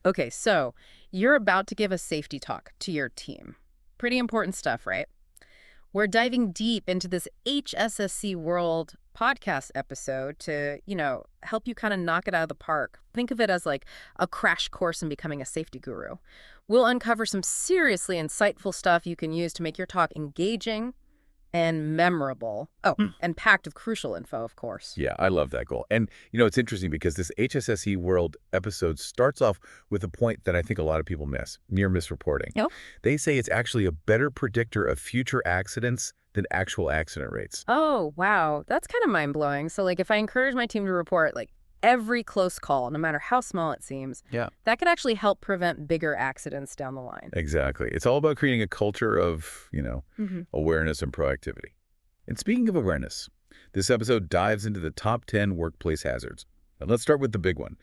Okay, so you're about to give a safety talk to your team. Pretty important stuff, right? We're diving deep into this HSSC World podcast episode to, help you kind of knock it out of the park. Think of it as like a crash course in becoming a safety guru. We'll uncover some seriously insightful stuff you can use to make your talk engaging and memorable. Oh, and packed with crucial info, of course. Yeah, I love that goal. And, it's interesting because this HSSE World episode starts off with a point that I think a lot of people miss, near misreporting. Oh. They say it's actually a better predictor of future accidents than actual accident rates. Oh, wow. That's kind of mind-blowing. So, like, if I encourage my team to report, like, every close call, no matter how small it seems, Yeah. that could actually help prevent bigger accidents down the line. Exactly. It's all about creating a culture of, awareness and proactivity. And speaking of awareness, this episode dives into the top 10 workplace hazards. And let's start with the big one.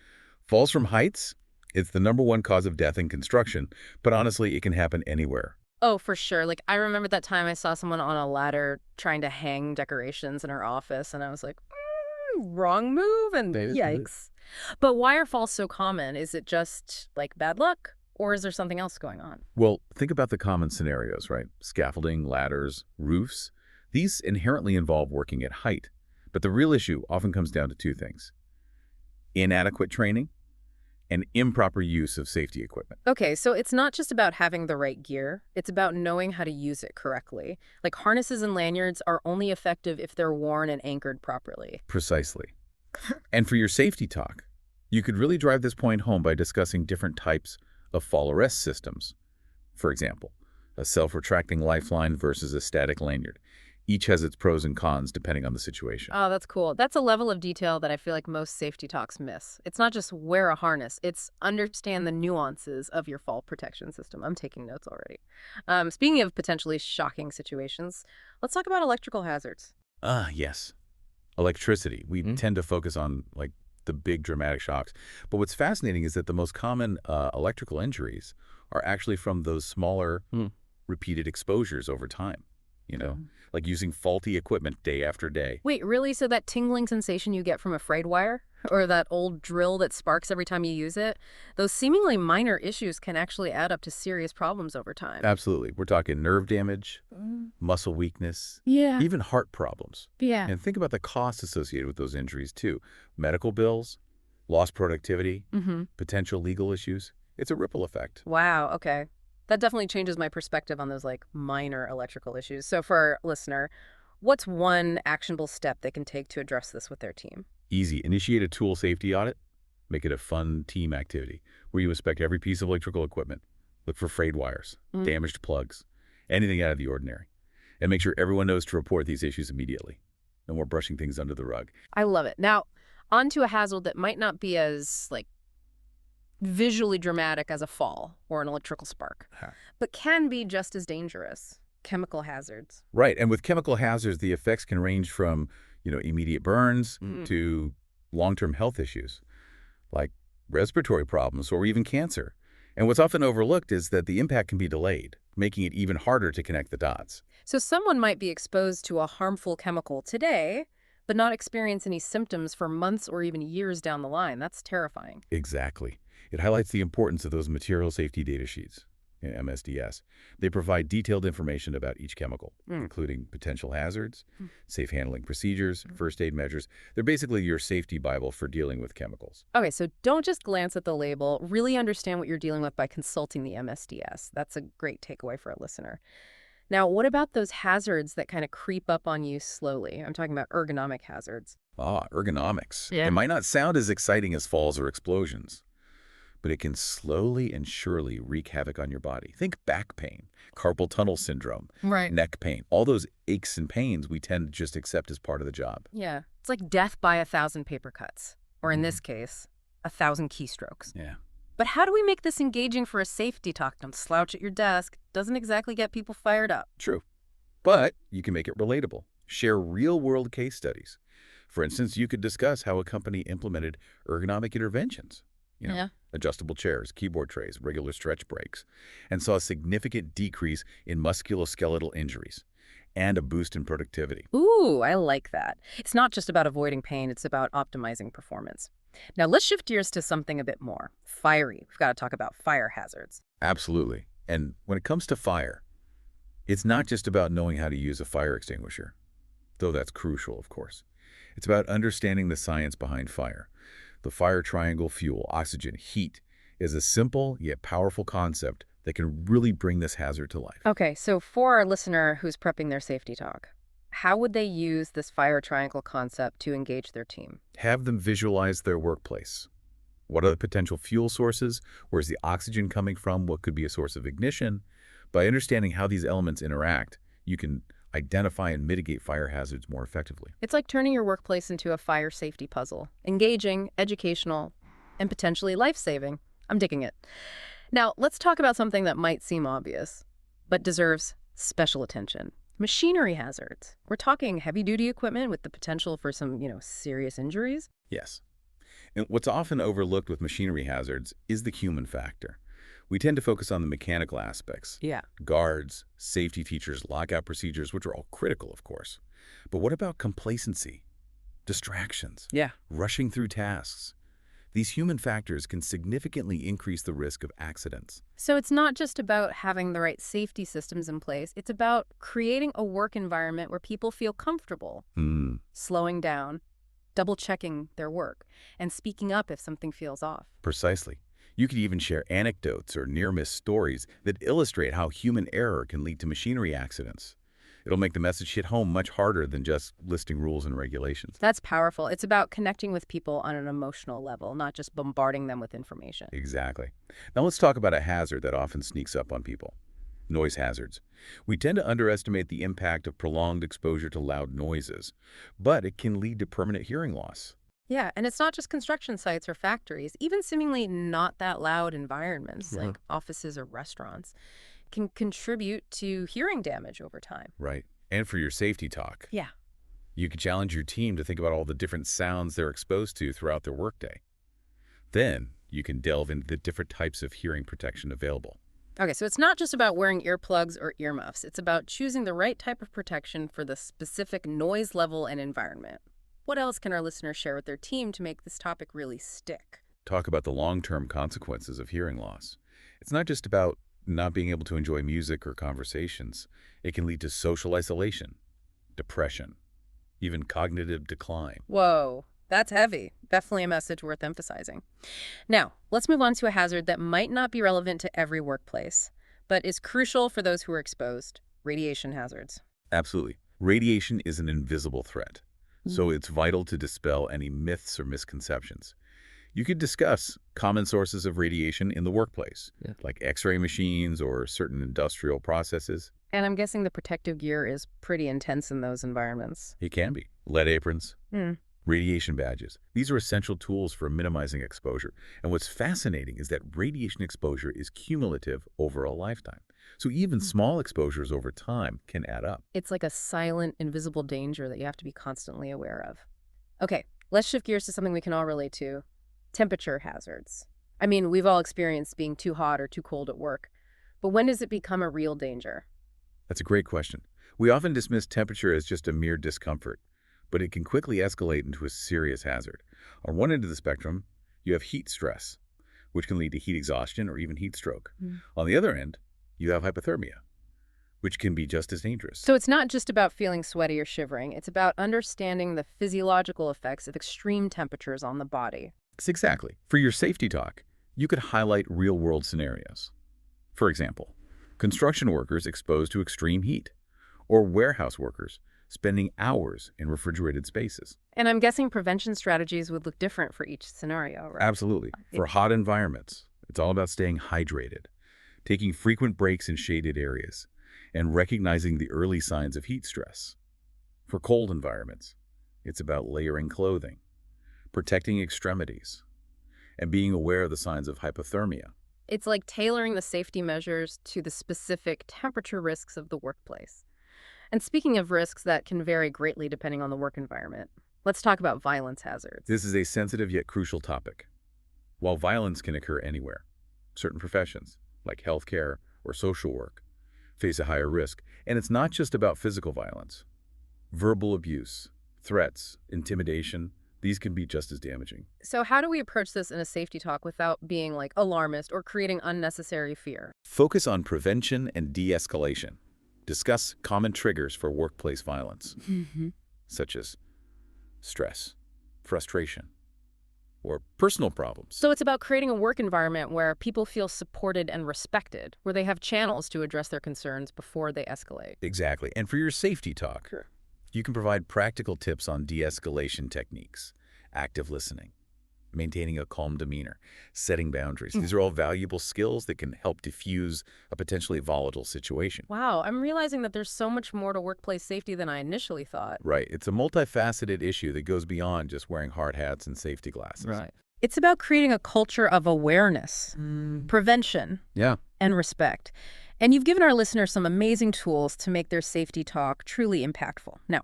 Falls from heights. It's the #1 cause of death in construction, but honestly, it can happen anywhere. Oh, for sure. Like, I remember that time I saw someone on a ladder trying to hang decorations in her office, and I was like, wrong move, and yikes. But why are falls so common? Is it just, like, bad luck? Or is there something else going on? Well, think about the common scenarios, right? Scaffolding, ladders, roofs. These inherently involve working at height. But the real issue often comes down to two things: inadequate training and improper use of safety equipment. Okay, so it's not just about having the right gear. It's about knowing how to use it correctly. Like, harnesses and lanyards are only effective if they're worn and anchored properly. Precisely. And for your safety talk, you could really drive this point home by discussing different types of fall arrest systems. For example, a self-retracting lifeline versus a static lanyard. Each has its pros and cons depending on the situation. Oh, that's cool. That's a level of detail that I feel like most safety talks miss. It's not just wear a harness, it's understand the nuances of your fall protection system. I'm taking notes already. Speaking of potentially shocking situations, let's talk about electrical hazards. Yes. Electricity. We tend to focus on the big dramatic shocks. But what's fascinating is that the most common electrical injuries are actually from those smaller repeated exposures over time. Like using faulty equipment day after day. Wait, really? So that tingling sensation you get from a frayed wire? Or that old drill that sparks every time you use it? Those seemingly minor issues can actually add up to serious problems over time. Absolutely. We're talking nerve damage, muscle weakness, Yeah. even heart problems. Yeah. And think about the costs associated with those injuries, too. Medical bills, lost productivity, potential legal issues. It's a ripple effect. Wow, okay. That definitely changes my perspective on those, like, minor electrical issues. So for our listener, what's one actionable step they can take to address this with their team? Easy. Initiate a tool safety audit. Make it a fun team activity where you inspect every piece of electrical equipment. Look for frayed wires, damaged plugs, anything out of the ordinary. And make sure everyone knows to report these issues immediately. No more brushing things under the rug. I love it. Now, on to a hazard that might not be as, like, visually dramatic as a fall or an electrical spark, but can be just as dangerous: chemical hazards. Right. And with chemical hazards, the effects can range from, immediate burns to long-term health issues like respiratory problems or even cancer. And what's often overlooked is that the impact can be delayed, making it even harder to connect the dots. So someone might be exposed to a harmful chemical today, but not experience any symptoms for months or even years down the line. That's terrifying. Exactly. It highlights the importance of those material safety data sheets, MSDS. They provide detailed information about each chemical, including potential hazards, safe handling procedures, first aid measures. They're basically your safety Bible for dealing with chemicals. Okay, so don't just glance at the label. Really understand what you're dealing with by consulting the MSDS. That's a great takeaway for a listener. Now, what about those hazards that kind of creep up on you slowly? I'm talking about ergonomic hazards. Ergonomics. Yeah. It might not sound as exciting as falls or explosions, but it can slowly and surely wreak havoc on your body. Think back pain, carpal tunnel syndrome, Right. neck pain, all those aches and pains we tend to just accept as part of the job. Yeah. It's like death by 1,000 paper cuts, or in this case, 1,000 keystrokes. Yeah. But how do we make this engaging for a safety talk? Don't slouch at your desk. Doesn't exactly get people fired up. True. But you can make it relatable. Share real-world case studies. For instance, you could discuss how a company implemented ergonomic interventions. Adjustable chairs, keyboard trays, regular stretch breaks, and saw a significant decrease in musculoskeletal injuries and a boost in productivity. Ooh, I like that. It's not just about avoiding pain, it's about optimizing performance. Now let's shift gears to something a bit more fiery. We've got to talk about fire hazards. Absolutely. And when it comes to fire, it's not just about knowing how to use a fire extinguisher, though that's crucial, of course. It's about understanding the science behind fire. The fire triangle fuel, oxygen, heat, is a simple yet powerful concept that can really bring this hazard to life. Okay, so for our listener who's prepping their safety talk, how would they use this fire triangle concept to engage their team? Have them visualize their workplace. What are the potential fuel sources? Where's the oxygen coming from? What could be a source of ignition? By understanding how these elements interact, you can identify and mitigate fire hazards more effectively. It's like turning your workplace into a fire safety puzzle. Engaging, educational, and potentially life-saving. I'm digging it. Now, let's talk about something that might seem obvious, but deserves special attention. Machinery hazards. We're talking heavy-duty equipment with the potential for some, serious injuries. Yes. And what's often overlooked with machinery hazards is the human factor. We tend to focus on the mechanical aspects. Yeah. Guards, safety features, lockout procedures, which are all critical, of course. But what about complacency, distractions, Yeah. rushing through tasks? These human factors can significantly increase the risk of accidents. So it's not just about having the right safety systems in place. It's about creating a work environment where people feel comfortable, slowing down, double-checking their work, and speaking up if something feels off. Precisely. You could even share anecdotes or near-miss stories that illustrate how human error can lead to machinery accidents. It'll make the message hit home much harder than just listing rules and regulations. That's powerful. It's about connecting with people on an emotional level, not just bombarding them with information. Exactly. Now let's talk about a hazard that often sneaks up on people. Noise hazards. We tend to underestimate the impact of prolonged exposure to loud noises, but it can lead to permanent hearing loss. Yeah, and it's not just construction sites or factories. Even seemingly not that loud environments, like offices or restaurants, can contribute to hearing damage over time. Right. And for your safety talk, Yeah. you could challenge your team to think about all the different sounds they're exposed to throughout their workday. Then you can delve into the different types of hearing protection available. Okay, so it's not just about wearing earplugs or earmuffs. It's about choosing the right type of protection for the specific noise level and environment. What else can our listeners share with their team to make this topic really stick? Talk about the long-term consequences of hearing loss. It's not just about not being able to enjoy music or conversations. It can lead to social isolation, depression, even cognitive decline. Whoa, that's heavy. Definitely a message worth emphasizing. Now, let's move on to a hazard that might not be relevant to every workplace, but is crucial for those who are exposed: radiation hazards. Absolutely. Radiation is an invisible threat, so it's vital to dispel any myths or misconceptions. You could discuss common sources of radiation in the workplace, like X-ray machines or certain industrial processes. And I'm guessing the protective gear is pretty intense in those environments. It can be. Lead aprons, radiation badges. These are essential tools for minimizing exposure. And what's fascinating is that radiation exposure is cumulative over a lifetime. So even small exposures over time can add up. It's like a silent, invisible danger that you have to be constantly aware of. Okay, let's shift gears to something we can all relate to: temperature hazards. I mean, we've all experienced being too hot or too cold at work, but when does it become a real danger? That's a great question. We often dismiss temperature as just a mere discomfort, but it can quickly escalate into a serious hazard. On one end of the spectrum, you have heat stress, which can lead to heat exhaustion or even heat stroke. On the other end, you have hypothermia, which can be just as dangerous. So it's not just about feeling sweaty or shivering. It's about understanding the physiological effects of extreme temperatures on the body. Exactly. For your safety talk, you could highlight real-world scenarios. For example, construction workers exposed to extreme heat, or warehouse workers spending hours in refrigerated spaces. And I'm guessing prevention strategies would look different for each scenario, right? Absolutely. For hot environments, it's all about staying hydrated, taking frequent breaks in shaded areas, and recognizing the early signs of heat stress. For cold environments, it's about layering clothing, protecting extremities, and being aware of the signs of hypothermia. It's like tailoring the safety measures to the specific temperature risks of the workplace. And speaking of risks that can vary greatly depending on the work environment, let's talk about violence hazards. This is a sensitive yet crucial topic. While violence can occur anywhere, certain professions, like healthcare or social work, face a higher risk. And it's not just about physical violence. Verbal abuse, threats, intimidation, These can be just as damaging. So how do we approach this in a safety talk without being like alarmist or creating unnecessary fear? Focus on prevention and de-escalation. Discuss common triggers for workplace violence, such as stress, frustration, or personal problems. So it's about creating a work environment where people feel supported and respected, where they have channels to address their concerns before they escalate. Exactly. And for your safety talk, Sure. you can provide practical tips on de-escalation techniques, active listening, maintaining a calm demeanor, setting boundaries. These are all valuable skills that can help diffuse a potentially volatile situation. Wow, I'm realizing that there's so much more to workplace safety than I initially thought. Right. It's a multifaceted issue that goes beyond just wearing hard hats and safety glasses. Right. It's about creating a culture of awareness, prevention, Yeah. and respect. And you've given our listeners some amazing tools to make their safety talk truly impactful. Now,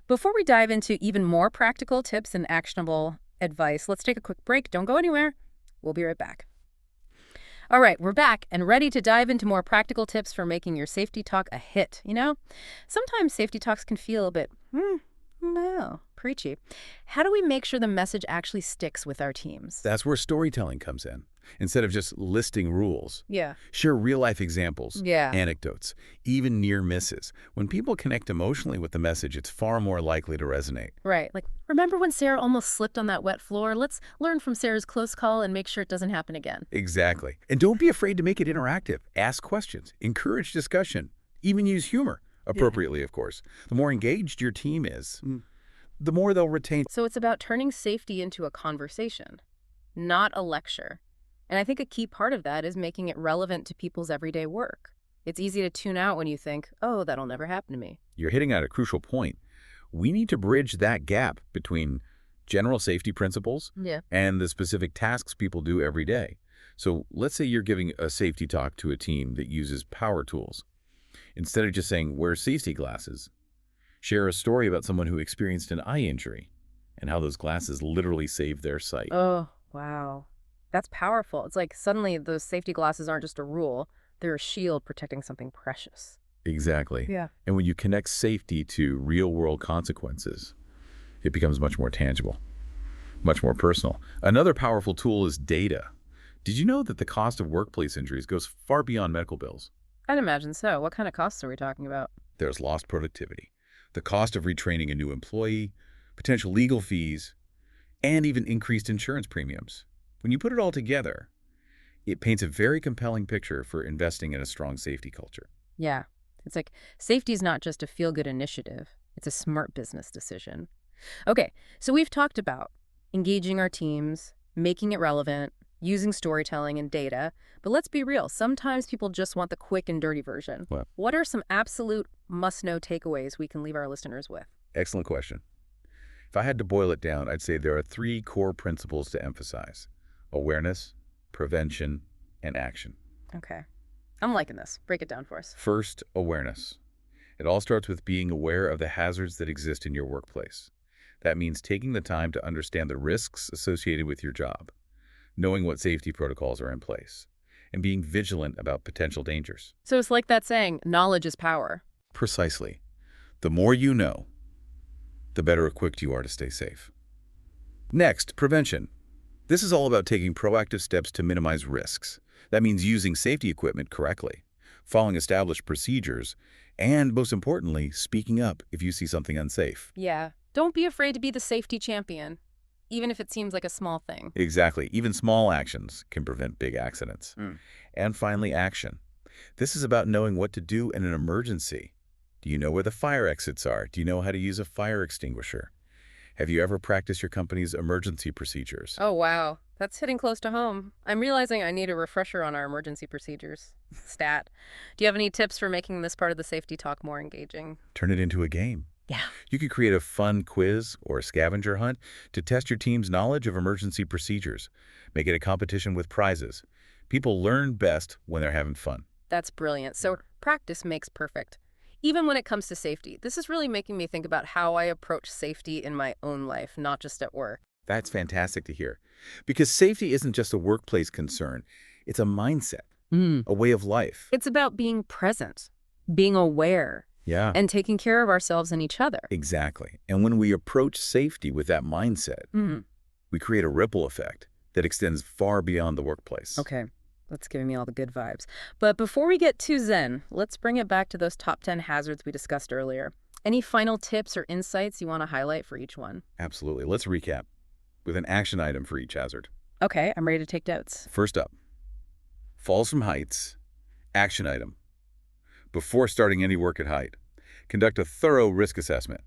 before we dive into even more practical tips and actionable advice, let's take a quick break. Don't go anywhere. We'll be right back. All right, we're back and ready to dive into more practical tips for making your safety talk a hit. You know, sometimes safety talks can feel a bit, well, preachy. How do we make sure the message actually sticks with our teams? That's where storytelling comes in. Instead of just listing rules, Yeah. share real-life examples, Yeah. anecdotes, even near misses. When people connect emotionally with the message, it's far more likely to resonate. Right. Like, remember when Sarah almost slipped on that wet floor? Let's learn from Sarah's close call and make sure it doesn't happen again. Exactly. And don't be afraid to make it interactive. Ask questions, encourage discussion, even use humor, appropriately, of course. The more engaged your team is, the more they'll retain. So it's about turning safety into a conversation, not a lecture. And I think a key part of that is making it relevant to people's everyday work. It's easy to tune out when you think, oh, that'll never happen to me. You're hitting at a crucial point. We need to bridge that gap between general safety principles and the specific tasks people do every day. So let's say you're giving a safety talk to a team that uses power tools. Instead of just saying, wear safety glasses, share a story about someone who experienced an eye injury and how those glasses literally saved their sight. Oh, wow. That's powerful. It's like suddenly those safety glasses aren't just a rule. They're a shield protecting something precious. Exactly. Yeah. And when you connect safety to real-world consequences, it becomes much more tangible, much more personal. Another powerful tool is data. Did you know that the cost of workplace injuries goes far beyond medical bills? I'd imagine so. What kind of costs are we talking about? There's lost productivity, the cost of retraining a new employee, potential legal fees, and even increased insurance premiums. When you put it all together, it paints a very compelling picture for investing in a strong safety culture. Yeah. It's like safety is not just a feel-good initiative. It's a smart business decision. Okay, so we've talked about engaging our teams, making it relevant, using storytelling and data. But let's be real. Sometimes people just want the quick and dirty version. What are some absolute must-know takeaways we can leave our listeners with? Excellent question. If I had to boil it down, I'd say there are 3 core principles to emphasize: awareness, prevention, and action. Okay. I'm liking this. Break it down for us. First, awareness. It all starts with being aware of the hazards that exist in your workplace. That means taking the time to understand the risks associated with your job, knowing what safety protocols are in place, and being vigilant about potential dangers. So it's like that saying, knowledge is power. Precisely. The more you know, the better equipped you are to stay safe. Next, prevention. This is all about taking proactive steps to minimize risks. That means using safety equipment correctly, following established procedures, and most importantly, speaking up if you see something unsafe. Yeah. Don't be afraid to be the safety champion, even if it seems like a small thing. Exactly. Even small actions can prevent big accidents. And finally, action. This is about knowing what to do in an emergency. Do you know where the fire exits are? Do you know how to use a fire extinguisher? Have you ever practiced your company's emergency procedures? Oh, wow. That's hitting close to home. I'm realizing I need a refresher on our emergency procedures. Stat. Do you have any tips for making this part of the safety talk more engaging? Turn it into a game. Yeah. You could create a fun quiz or a scavenger hunt to test your team's knowledge of emergency procedures. Make it a competition with prizes. People learn best when they're having fun. That's brilliant. So practice makes perfect. Even when it comes to safety, this is really making me think about how I approach safety in my own life, not just at work. That's fantastic to hear. Because safety isn't just a workplace concern. It's a mindset, a way of life. It's about being present, being aware, Yeah, and taking care of ourselves and each other. exactly. And when we approach safety with that mindset, Mm. we create a ripple effect that extends far beyond the workplace. Okay, that's giving me all the good vibes. But before we get too zen, let's bring it back to those top 10 hazards we discussed earlier. Any final tips or insights you want to highlight for each one? Absolutely. Let's recap with an action item for each hazard. Okay, I'm ready to take notes. First up, falls from heights. Action item. Before starting any work at height, conduct a thorough risk assessment,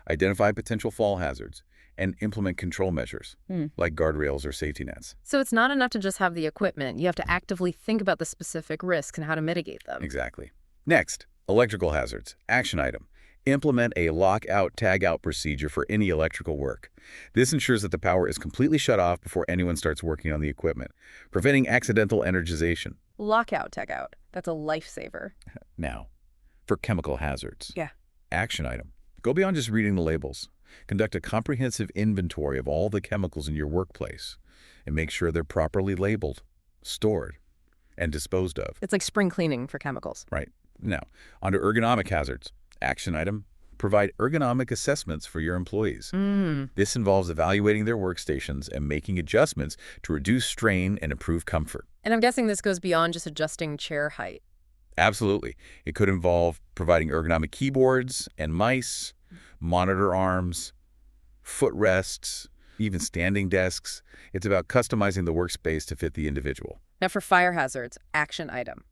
identify potential fall hazards, and implement control measures, like guardrails or safety nets. So it's not enough to just have the equipment. You have to actively think about the specific risks and how to mitigate them. Exactly. Next, electrical hazards. Action item. Implement a lockout tagout procedure for any electrical work. This ensures that the power is completely shut off before anyone starts working on the equipment, preventing accidental energization. Lockout, tagout. That's a lifesaver. Now, for chemical hazards. Yeah. Action item. Go beyond just reading the labels. Conduct a comprehensive inventory of all the chemicals in your workplace and make sure they're properly labeled, stored, and disposed of. It's like spring cleaning for chemicals. Right. Now, on to ergonomic hazards. Action item. Provide ergonomic assessments for your employees. This involves evaluating their workstations and making adjustments to reduce strain and improve comfort. And I'm guessing this goes beyond just adjusting chair height. Absolutely. It could involve providing ergonomic keyboards and mice, monitor arms, footrests, even standing desks. It's about customizing the workspace to fit the individual. Now for fire hazards, action item.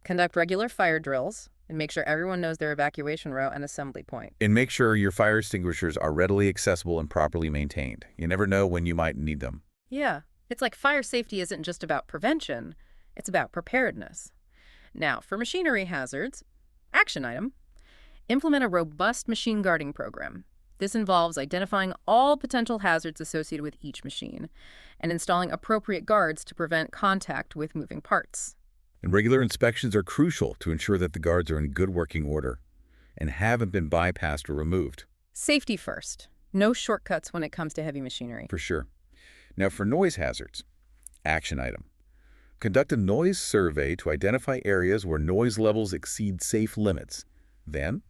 Conduct regular fire drills and make sure everyone knows their evacuation route and assembly point. And make sure your fire extinguishers are readily accessible and properly maintained. You never know when you might need them. Yeah, it's like fire safety isn't just about prevention, it's about preparedness. Now, for machinery hazards, action item. Implement a robust machine guarding program. This involves identifying all potential hazards associated with each machine and installing appropriate guards to prevent contact with moving parts. And regular inspections are crucial to ensure that the guards are in good working order and haven't been bypassed or removed. Safety first. No shortcuts when it comes to heavy machinery. For sure. Now for noise hazards, action item. Conduct a noise survey to identify areas where noise levels exceed safe limits. Then,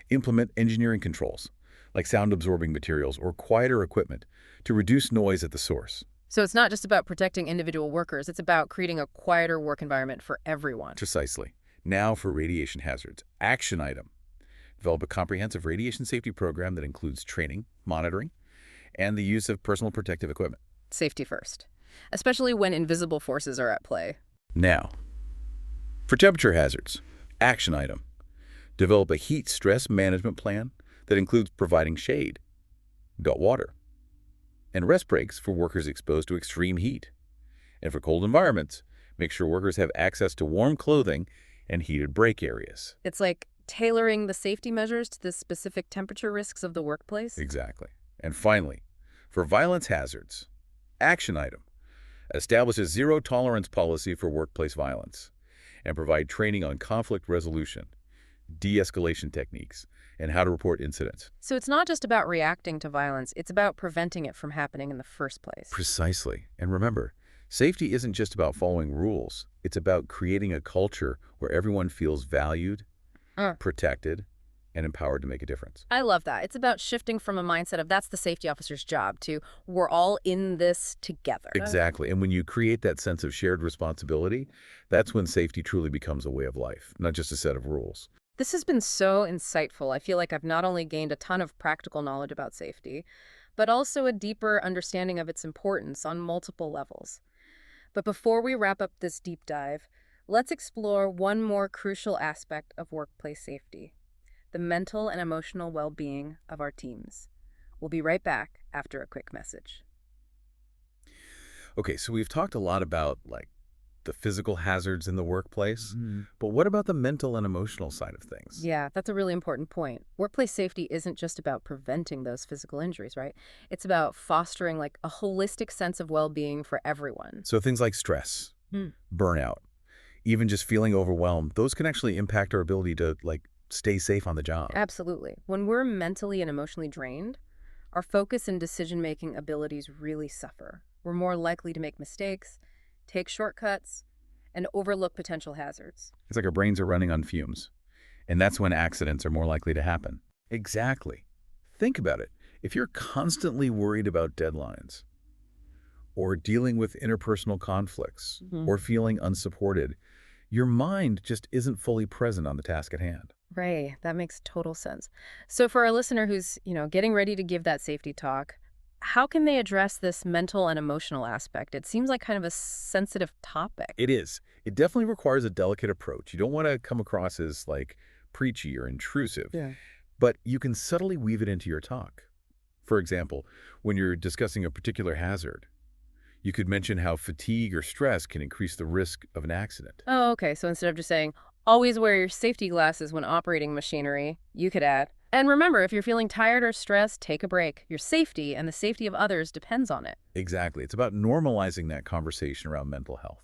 implement engineering controls, like sound-absorbing materials or quieter equipment, to reduce noise at the source. So it's not just about protecting individual workers, it's about creating a quieter work environment for everyone. Precisely. Now for radiation hazards, action item. Develop a comprehensive radiation safety program that includes training, monitoring, and the use of personal protective equipment. Safety first, especially when invisible forces are at play. Now, for temperature hazards, action item. Develop a heat stress management plan that includes providing shade, water, and rest breaks for workers exposed to extreme heat. And for cold environments, make sure workers have access to warm clothing and heated break areas. It's like tailoring the safety measures to the specific temperature risks of the workplace. Exactly. And finally, for violence hazards, action item. Establish a zero-tolerance policy for workplace violence and provide training on conflict resolution, de-escalation techniques, and how to report incidents. So it's not just about reacting to violence, it's about preventing it from happening in the first place. Precisely. And remember, safety isn't just about following rules. It's about creating a culture where everyone feels valued, protected, and empowered to make a difference. I love that. It's about shifting from a mindset of that's the safety officer's job to we're all in this together. Exactly. And when you create that sense of shared responsibility, that's when safety truly becomes a way of life, not just a set of rules. This has been so insightful. I feel like I've not only gained a ton of practical knowledge about safety, but also a deeper understanding of its importance on multiple levels. But before we wrap up this deep dive, let's explore one more crucial aspect of workplace safety: the mental and emotional well-being of our teams. We'll be right back after a quick message. Okay, so we've talked a lot about the physical hazards in the workplace, but what about the mental and emotional side of things? Yeah, that's a really important point. Workplace safety isn't just about preventing those physical injuries, right? It's about fostering a holistic sense of well-being for everyone. So things like stress, burnout, even just feeling overwhelmed, those can actually impact our ability to stay safe on the job. Absolutely. When we're mentally and emotionally drained, our focus and decision-making abilities really suffer. We're more likely to make mistakes, take shortcuts, and overlook potential hazards. It's like our brains are running on fumes. And that's when accidents are more likely to happen. Exactly. Think about it. If you're constantly worried about deadlines, or dealing with interpersonal conflicts, Mhm. or feeling unsupported, your mind just isn't fully present on the task at hand. Right. That makes total sense. So for a listener who's, getting ready to give that safety talk, how can they address this mental and emotional aspect? It seems like kind of a sensitive topic. It is. It definitely requires a delicate approach. You don't want to come across as like preachy or intrusive, Yeah. but you can subtly weave it into your talk. For example, when you're discussing a particular hazard, you could mention how fatigue or stress can increase the risk of an accident. Oh, okay. So instead of just saying, always wear your safety glasses when operating machinery, you could add, and remember, if you're feeling tired or stressed, take a break. Your safety and the safety of others depends on it. Exactly. It's about normalizing that conversation around mental health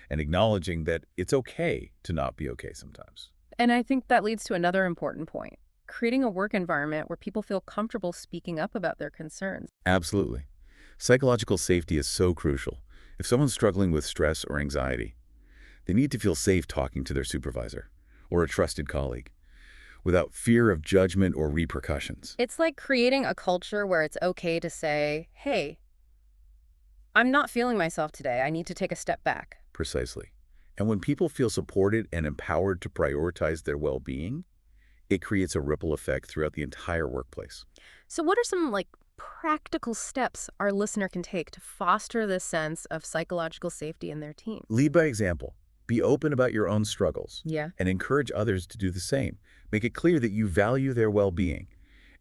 and acknowledging that it's okay to not be okay sometimes. And I think that leads to another important point, creating a work environment where people feel comfortable speaking up about their concerns. Absolutely. Psychological safety is so crucial. If someone's struggling with stress or anxiety, they need to feel safe talking to their supervisor or a trusted colleague without fear of judgment or repercussions. It's like creating a culture where it's okay to say, hey, I'm not feeling myself today. I need to take a step back. Precisely. And when people feel supported and empowered to prioritize their well-being, it creates a ripple effect throughout the entire workplace. So what are some practical steps our listener can take to foster this sense of psychological safety in their team? Lead by example. Be open about your own struggles Yeah. and encourage others to do the same. Make it clear that you value their well-being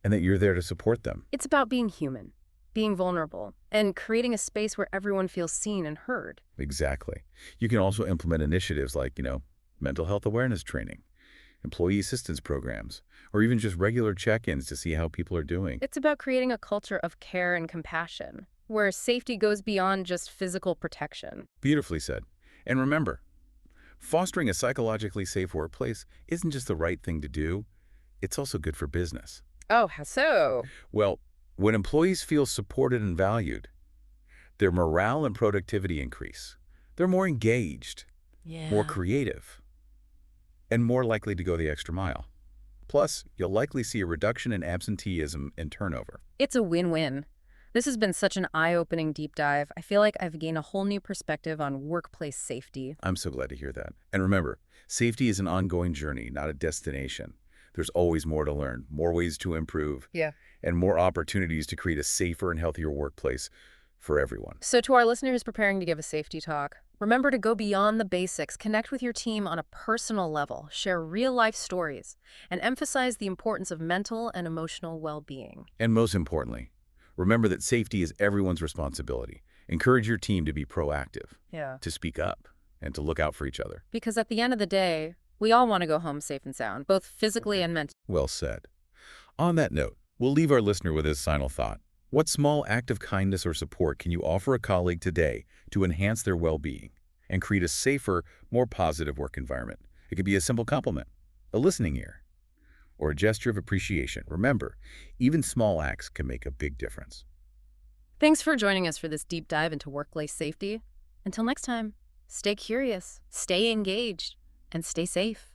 and that you're there to support them. It's about being human, being vulnerable, and creating a space where everyone feels seen and heard. Exactly. You can also implement initiatives like, mental health awareness training, employee assistance programs, or even just regular check-ins to see how people are doing. It's about creating a culture of care and compassion, where safety goes beyond just physical protection. Beautifully said. And remember, fostering a psychologically safe workplace isn't just the right thing to do, it's also good for business. Oh, how so? Well, when employees feel supported and valued, their morale and productivity increase. They're more engaged, more Yeah. creative, and more likely to go the extra mile. Plus, you'll likely see a reduction in absenteeism and turnover. It's a win-win. This has been such an eye-opening deep dive. I feel like I've gained a whole new perspective on workplace safety. I'm so glad to hear that. And remember, safety is an ongoing journey, not a destination. There's always more to learn, more ways to improve, Yeah. and more opportunities to create a safer and healthier workplace for everyone. So to our listeners preparing to give a safety talk, remember to go beyond the basics, connect with your team on a personal level, share real-life stories, and emphasize the importance of mental and emotional well-being. And most importantly, remember that safety is everyone's responsibility. Encourage your team to be proactive, Yeah. to speak up, and to look out for each other. Because at the end of the day, we all want to go home safe and sound, both physically and mentally. Well said. On that note, we'll leave our listener with this final thought. What small act of kindness or support can you offer a colleague today to enhance their well-being and create a safer, more positive work environment? It could be a simple compliment, a listening ear, or a gesture of appreciation. Remember, even small acts can make a big difference. Thanks for joining us for this deep dive into workplace safety. Until next time, stay curious, stay engaged, and stay safe.